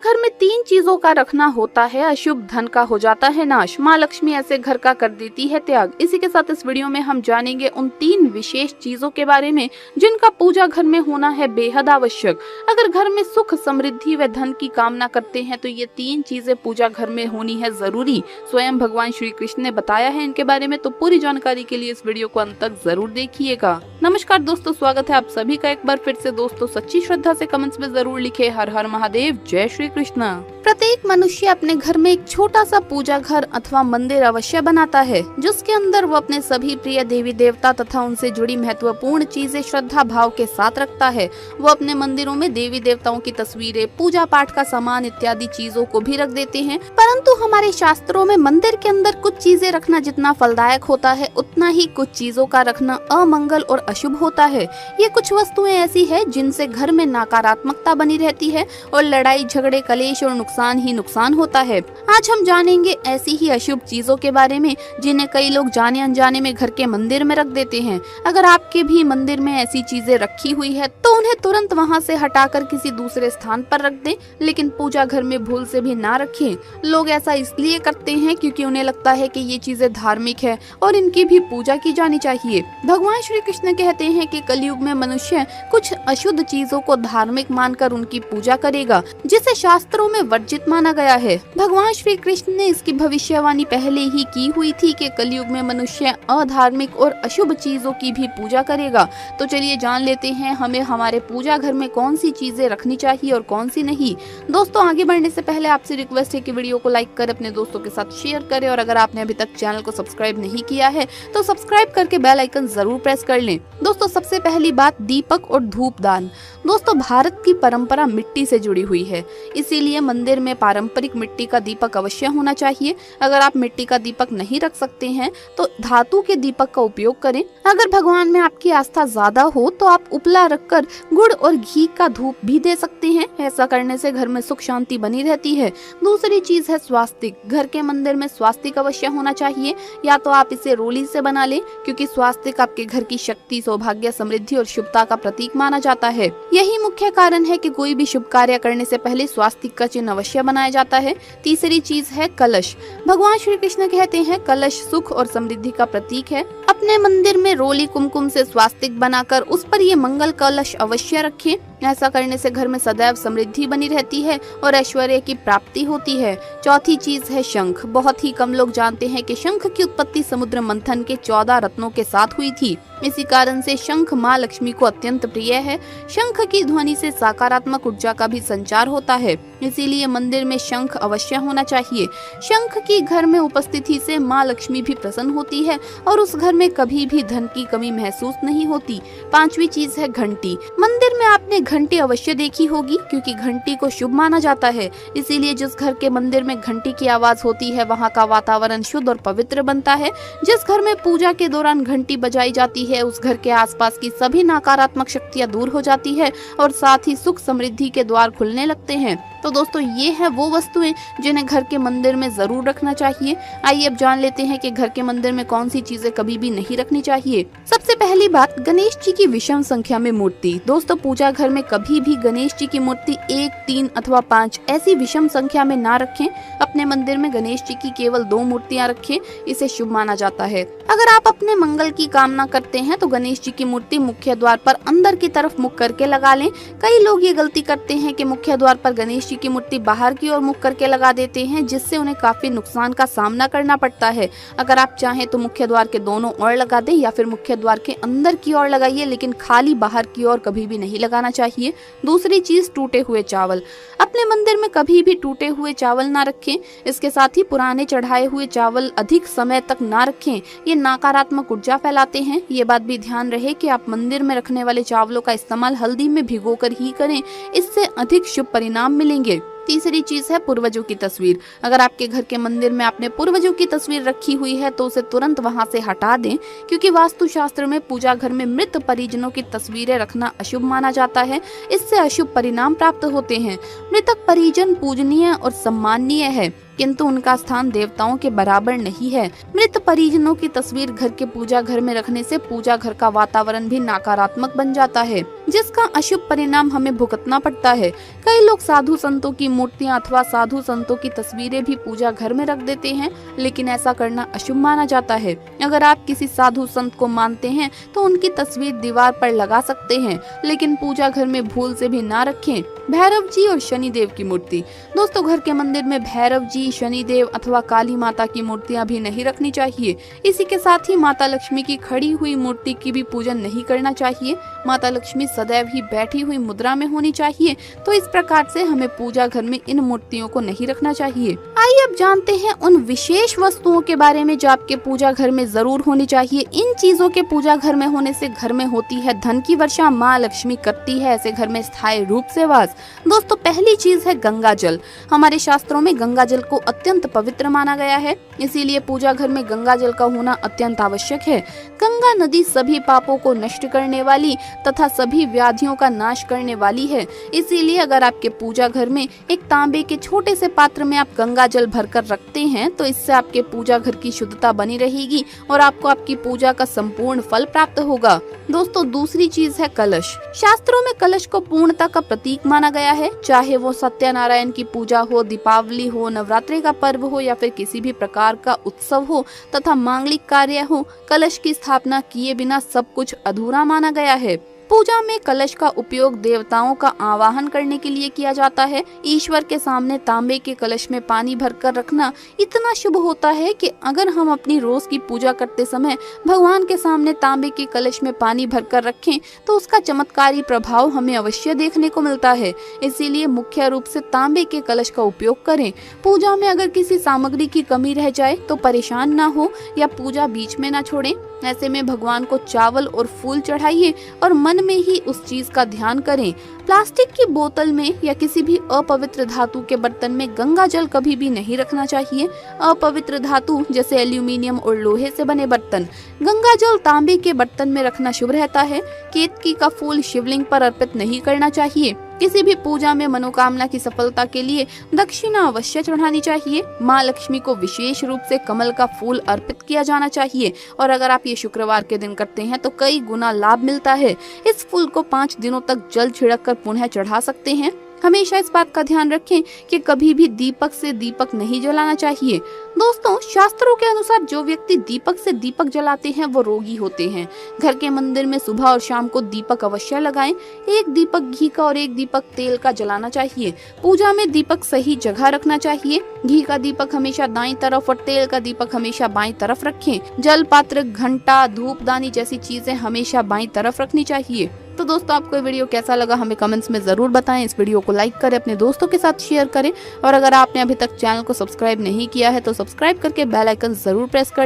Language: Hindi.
घर में 3 चीजों का रखना होता है अशुभ, धन का हो जाता है नाश, माँ लक्ष्मी ऐसे घर का कर देती है त्याग। इसी के साथ इस वीडियो में हम जानेंगे उन 3 विशेष चीजों के बारे में जिनका पूजा घर में होना है बेहद आवश्यक। अगर घर में सुख, समृद्धि व धन की कामना करते हैं तो ये 3 चीजें पूजा घर में होनी है जरूरी। स्वयं भगवान श्री कृष्ण ने बताया है इनके बारे में, तो पूरी जानकारी के लिए इस वीडियो को अंत तक जरूर देखिएगा। नमस्कार दोस्तों, स्वागत है आप सभी का एक बार फिर से। दोस्तों सच्ची श्रद्धा से कमेंट्स में जरूर लिखे हर हर महादेव, जय श्री कृष्ण। प्रत्येक मनुष्य अपने घर में एक छोटा सा पूजा घर अथवा मंदिर अवश्य बनाता है, जिसके अंदर वो अपने सभी प्रिय देवी देवता तथा उनसे जुड़ी महत्वपूर्ण चीजें श्रद्धा भाव के साथ रखता है। वो अपने मंदिरों में देवी देवताओं की तस्वीरें, पूजा पाठ का सामान इत्यादि चीजों को भी रख देते हैं। परंतु हमारे शास्त्रों में मंदिर के अंदर कुछ चीजें रखना जितना फलदायक होता है, उतना ही कुछ चीजों का रखना अमंगल और अशुभ होता है। ये कुछ वस्तुएं ऐसी है जिनसे घर में नकारात्मकता बनी रहती है और लड़ाई झगड़े, कलेश और नुकसान ही नुकसान होता है। आज हम जानेंगे ऐसी ही अशुभ चीजों के बारे में जिन्हें कई लोग जाने अनजाने में घर के मंदिर में रख देते हैं। अगर आपके भी मंदिर में ऐसी चीजें रखी हुई है तो उन्हें तुरंत वहां से हटाकर किसी दूसरे स्थान पर रख दें, लेकिन पूजा घर में भूल से भी ना रखें। लोग ऐसा इसलिए करते हैं क्योंकि उन्हें लगता है कि ये चीजें धार्मिक है और इनकी भी पूजा की जानी चाहिए। भगवान श्री कृष्ण कहते हैं कि कलयुग में मनुष्य कुछ अशुद्ध चीजों को धार्मिक मानकर उनकी पूजा करेगा, जिसे शास्त्रों में वर्जित माना गया है। भगवान श्री कृष्ण ने इसकी भविष्यवाणी पहले ही की हुई थी कि कलयुग में मनुष्य अधार्मिक और अशुभ चीजों की भी पूजा करेगा। तो चलिए जान लेते हैं हमें हमारे पूजा घर में कौन सी चीजें रखनी चाहिए और कौन सी नहीं। दोस्तों आगे बढ़ने से पहले आपसे रिक्वेस्ट है कि वीडियो को लाइक कर अपने दोस्तों के साथ शेयर करें, और अगर आपने अभी तक चैनल को सब्सक्राइब नहीं किया है तो सब्सक्राइब करके बेल आइकन जरूर प्रेस कर लें। दोस्तों सबसे पहली बात, दीपक और धूप दान। दोस्तों भारत की परंपरा मिट्टी से जुड़ी हुई है, इसीलिए मंदिर में पारंपरिक मिट्टी का दीपक अवश्य होना चाहिए। अगर आप मिट्टी का दीपक नहीं रख सकते हैं तो धातु के दीपक का उपयोग करें। अगर भगवान में आपकी आस्था ज्यादा हो तो आप उपला रखकर गुड़ और घी का धूप भी दे सकते हैं। ऐसा करने से घर में सुख शांति बनी रहती है। दूसरी चीज है स्वास्तिक। घर के मंदिर में स्वास्तिक अवश्य होना चाहिए, या तो आप इसे रोली से बना लें, क्योंकि स्वास्तिक आपके घर की शक्ति, सौभाग्य, समृद्धि और शुभता का प्रतीक माना जाता है। यही मुख्य कारण है कि कोई भी शुभ कार्य करने से पहले स्वास्तिक का चिन्ह अवश्य बनाया जाता है। तीसरी चीज है कलश। भगवान श्री कृष्ण कहते हैं कलश सुख और समृद्धि का प्रतीक है। अपने मंदिर में रोली कुमकुम से स्वास्तिक बनाकर उस पर ये मंगल कलश अवश्य रखें। ऐसा करने से घर में सदैव समृद्धि बनी रहती है और ऐश्वर्य की प्राप्ति होती है। चौथी चीज है शंख। बहुत ही कम लोग जानते हैं कि शंख की उत्पत्ति समुद्र मंथन के 14 रत्नों के साथ हुई थी। इसी कारण से शंख माँ लक्ष्मी को अत्यंत प्रिय है। शंख की ध्वनि से सकारात्मक ऊर्जा का भी संचार होता है, इसीलिए मंदिर में शंख अवश्य होना चाहिए। शंख की घर में उपस्थिति से माँ लक्ष्मी भी प्रसन्न होती है और उस घर में कभी भी धन की कमी महसूस नहीं होती। पांचवी चीज है घंटी। मंदिर में आपने घंटी अवश्य देखी होगी, क्योंकि घंटी को शुभ माना जाता है। इसीलिए जिस घर के मंदिर में घंटी की आवाज होती है वहाँ का वातावरण शुद्ध और पवित्र बनता है। जिस घर में पूजा के दौरान घंटी बजाई जाती है उस घर के आसपास की सभी नकारात्मक शक्तियां दूर हो जाती है और साथ ही सुख समृद्धि के द्वार खुलने लगते हैं। तो दोस्तों ये है वो वस्तुएं जिन्हें घर के मंदिर में जरूर रखना चाहिए। आइए अब जान लेते हैं कि घर के मंदिर में कौन सी चीजें कभी भी नहीं रखनी चाहिए। सबसे पहली बात, गणेश जी की विषम संख्या में मूर्ति। दोस्तों पूजा घर में कभी भी गणेश जी की मूर्ति 1, 3 अथवा 5 ऐसी विषम संख्या में ना रखें। अपने मंदिर में गणेश जी की केवल 2 मूर्तियां रखें, इसे शुभ माना जाता है। अगर आप अपने मंगल की कामना करते हैं तो गणेश जी की मूर्ति मुख्य द्वार पर अंदर की तरफ मुख करके लगा लें। कई लोग ये गलती करते हैं कि मुख्य द्वार पर गणेश जी की मूर्ति बाहर की ओर मुख करके लगा देते हैं, जिससे उन्हें काफी नुकसान का सामना करना पड़ता है। अगर आप चाहें तो मुख्य द्वार के दोनों ओर लगा दें या फिर मुख्य द्वार के अंदर की ओर लगाइए, लेकिन खाली बाहर की ओर कभी भी नहीं लगाना चाहिए। दूसरी चीज, टूटे हुए चावल। अपने मंदिर में कभी भी टूटे हुए चावल ना रखें। इसके साथ ही पुराने चढ़ाए हुए चावल अधिक समय तक ना रखें, ये नकारात्मक ऊर्जा फैलाते हैं। ये बात भी ध्यान रहे कि आप मंदिर में रखने वाले चावलों का इस्तेमाल हल्दी में भिगोकर ही करें, इससे अधिक शुभ परिणाम मिलेंगे। तीसरी चीज है पूर्वजों की तस्वीर। अगर आपके घर के मंदिर में आपने पूर्वजों की तस्वीर रखी हुई है तो उसे तुरंत वहां से हटा दें, क्योंकि वास्तु शास्त्र में पूजा घर में मृत परिजनों की तस्वीरें रखना अशुभ माना जाता है। इससे अशुभ परिणाम प्राप्त होते हैं। मृतक परिजन पूजनीय और सम्माननीय है। किंतु उनका स्थान देवताओं के बराबर नहीं है। मृत परिजनों की तस्वीर घर के पूजा घर में रखने से पूजा घर का वातावरण भी नकारात्मक बन जाता है, जिसका अशुभ परिणाम हमें भुगतना पड़ता है। कई लोग साधु संतों की मूर्तियां अथवा साधु संतों की तस्वीरें भी पूजा घर में रख देते हैं, लेकिन ऐसा करना अशुभ माना जाता है। अगर आप किसी साधु संत को मानते हैं तो उनकी तस्वीर दीवार पर लगा सकते हैं, लेकिन पूजा घर में भूल से भी ना रखें। भैरव जी और शनिदेव की मूर्ति। दोस्तों, घर के मंदिर में भैरव जी, शनिदेव अथवा काली माता की मूर्तियां भी नहीं रखनी चाहिए। इसी के साथ ही माता लक्ष्मी की खड़ी हुई मूर्ति की भी पूजन नहीं करना चाहिए। माता लक्ष्मी सदैव ही बैठी हुई मुद्रा में होनी चाहिए, तो इस प्रकार से हमें पूजा घर में इन मूर्तियों को नहीं रखना चाहिए। आइए अब जानते हैं उन विशेष वस्तुओं के बारे में जो आपके पूजा घर में जरूर होनी चाहिए। इन चीजों के पूजा घर में होने से घर में होती है धन की वर्षा, माँ लक्ष्मी करती है ऐसे घर में स्थायी रूप से वास। दोस्तों, पहली चीज है गंगा जल। हमारे शास्त्रों में गंगा जल को अत्यंत पवित्र माना गया है, इसीलिए पूजा घर में गंगा जल का होना अत्यंत आवश्यक है। गंगा नदी सभी पापों को नष्ट करने वाली तथा सभी व्याधियों का नाश करने वाली है, इसीलिए अगर आपके पूजा घर में एक तांबे के छोटे से पात्र में आप गंगा जल भरकर रखते हैं तो इससे आपके पूजा घर की शुद्धता बनी रहेगी और आपको आपकी पूजा का संपूर्ण फल प्राप्त होगा। दोस्तों, दूसरी चीज है कलश। शास्त्रों में कलश को पूर्णता का प्रतीक माना गया है, चाहे वो सत्यनारायण की पूजा हो, दीपावली हो, नवरात्रि का पर्व हो या फिर किसी भी प्रकार का उत्सव हो तथा मांगलिक कार्य हो, कलश की स्थापना किए बिना सब कुछ अधूरा माना गया है। पूजा में कलश का उपयोग देवताओं का आवाहन करने के लिए किया जाता है। ईश्वर के सामने तांबे के कलश में पानी भरकर रखना इतना शुभ होता है कि अगर हम अपनी रोज की पूजा करते समय भगवान के सामने तांबे के कलश में पानी भरकर रखें तो उसका चमत्कारी प्रभाव हमें अवश्य देखने को मिलता है। इसीलिए मुख्य रूप से तांबे के कलश का उपयोग करें। पूजा में अगर किसी सामग्री की कमी रह जाए तो परेशान ना हो या पूजा बीच में ना छोड़ें। ऐसे में भगवान को चावल और फूल चढ़ाइए और मन में ही उस चीज का ध्यान करें। प्लास्टिक की बोतल में या किसी भी अपवित्र धातु के बर्तन में गंगा जल कभी भी नहीं रखना चाहिए। अपवित्र धातु जैसे एल्यूमिनियम और लोहे से बने बर्तन, गंगा जल तांबे के बर्तन में रखना शुभ रहता है। केतकी का फूल शिवलिंग पर अर्पित नहीं करना चाहिए। किसी भी पूजा में मनोकामना की सफलता के लिए दक्षिणा अवश्य चढ़ानी चाहिए। माँ लक्ष्मी को विशेष रूप से कमल का फूल अर्पित किया जाना चाहिए और अगर आप ये शुक्रवार के दिन करते हैं तो कई गुना लाभ मिलता है। इस फूल को 5 दिनों तक जल छिड़क कर पुनः चढ़ा सकते हैं। हमेशा इस बात का ध्यान रखें कि कभी भी दीपक से दीपक नहीं जलाना चाहिए। दोस्तों, शास्त्रों के अनुसार जो व्यक्ति दीपक से दीपक जलाते हैं वो रोगी होते हैं। घर के मंदिर में सुबह और शाम को दीपक अवश्य लगाएं। एक दीपक घी का और एक दीपक तेल का जलाना चाहिए। पूजा में दीपक सही जगह रखना चाहिए। घी का दीपक हमेशा दाईं तरफ और तेल का दीपक हमेशा बाईं तरफ रखें। जल पात्र, घंटा, धूपदानी जैसी चीजें हमेशा बाईं तरफ रखनी चाहिए। तो दोस्तों, आपको ये वीडियो कैसा लगा हमें कमेंट्स में जरूर बताएं। इस वीडियो को लाइक करें, अपने दोस्तों के साथ शेयर करें और अगर आपने अभी तक चैनल को सब्सक्राइब नहीं किया है तो सब्सक्राइब करके बेल आइकन जरूर प्रेस कर